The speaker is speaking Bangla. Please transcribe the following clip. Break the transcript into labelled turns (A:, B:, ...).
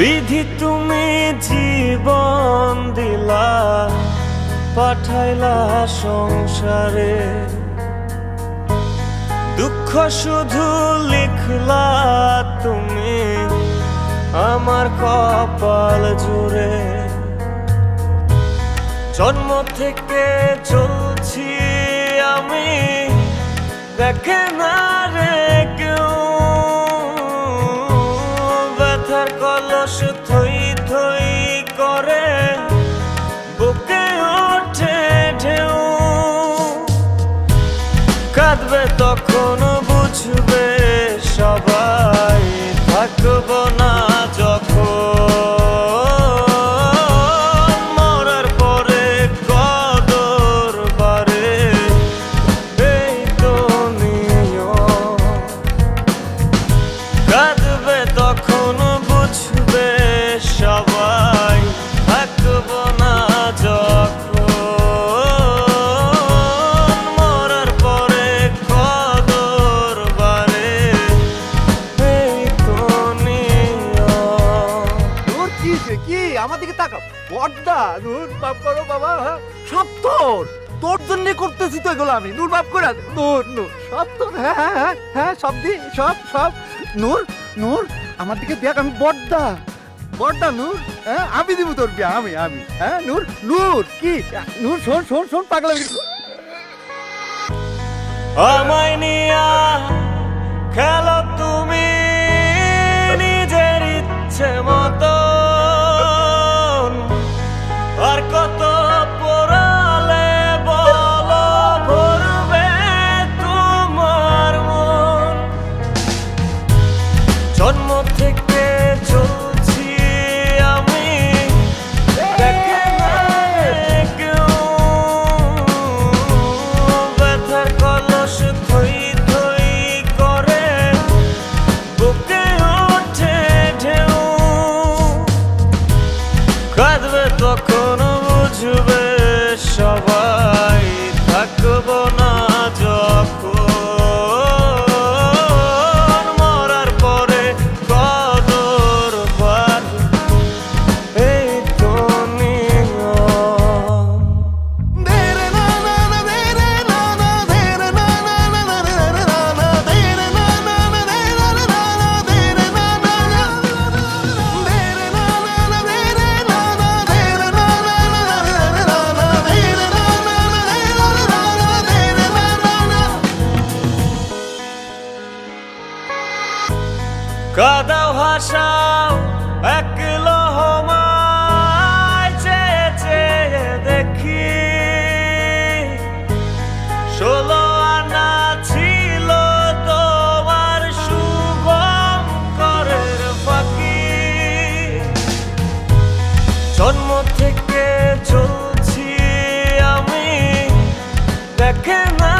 A: বিধি তুমি জীবন দিলা, পাঠাইলা সংসারে, দুঃখ শুধু লিখলা তুমি আমার কপাল জুড়ে। জন্ম থেকে চলছি আমি, দেখে না রে কেউ, ব্যথার কলস থই থই করে বুকে ওঠে ঢেউ। কাঁদবে তখন বুঝবে সবাই, থাকবো না যখন মরার পরে কদর বারে, এই তো নিয়ম। কাঁদবে তখন বুঝবে সবাই, থাকবো না যখন মরার পরে কদর বারে, এই তো নিয়ম।
B: নূর কি আমার দিকে তাকাও। বড়দা নূর মাফ করো বাবা, সব তোর তোর জন্য করতেছি তো এগুলো আমি। নূর মাফ করে নূর নূর সব তোর। হ্যাঁ হ্যাঁ হ্যাঁ হ্যাঁ সব দি সব সব। নূর নূর আমার দিকে দেখ, আমি বড়দা বড়দা নূর। হ্যাঁ আমি দিব তোর বিয়া, আমি আমি হ্যাঁ নূর নূর কি নূর শোন শোন শোন পাগলা
A: আমায় নিয়া খেলো তুমি নিজের ইচ্ছে মতো, আর কত পোড়ালে বলো ভরবে তোমার মন। জন্ম থেকে চলছি আমি, দেখে না কেউ, ব্যথার কলস থই থই করে বুকে ওঠে ঢেউ। কাঁদবে তখন বুঝবে সবাই, থাকবো না যখন মরার পরে কদর বারে, এই তো নিয়ম। কাদাও হাসাও এক লহমায়, চেয়ে চেয়ে দেখি 16 আনা ছিল তোমার শুভঙ্করের ফাঁকি। জন্ম থেকে চলছি আমি, দেখে না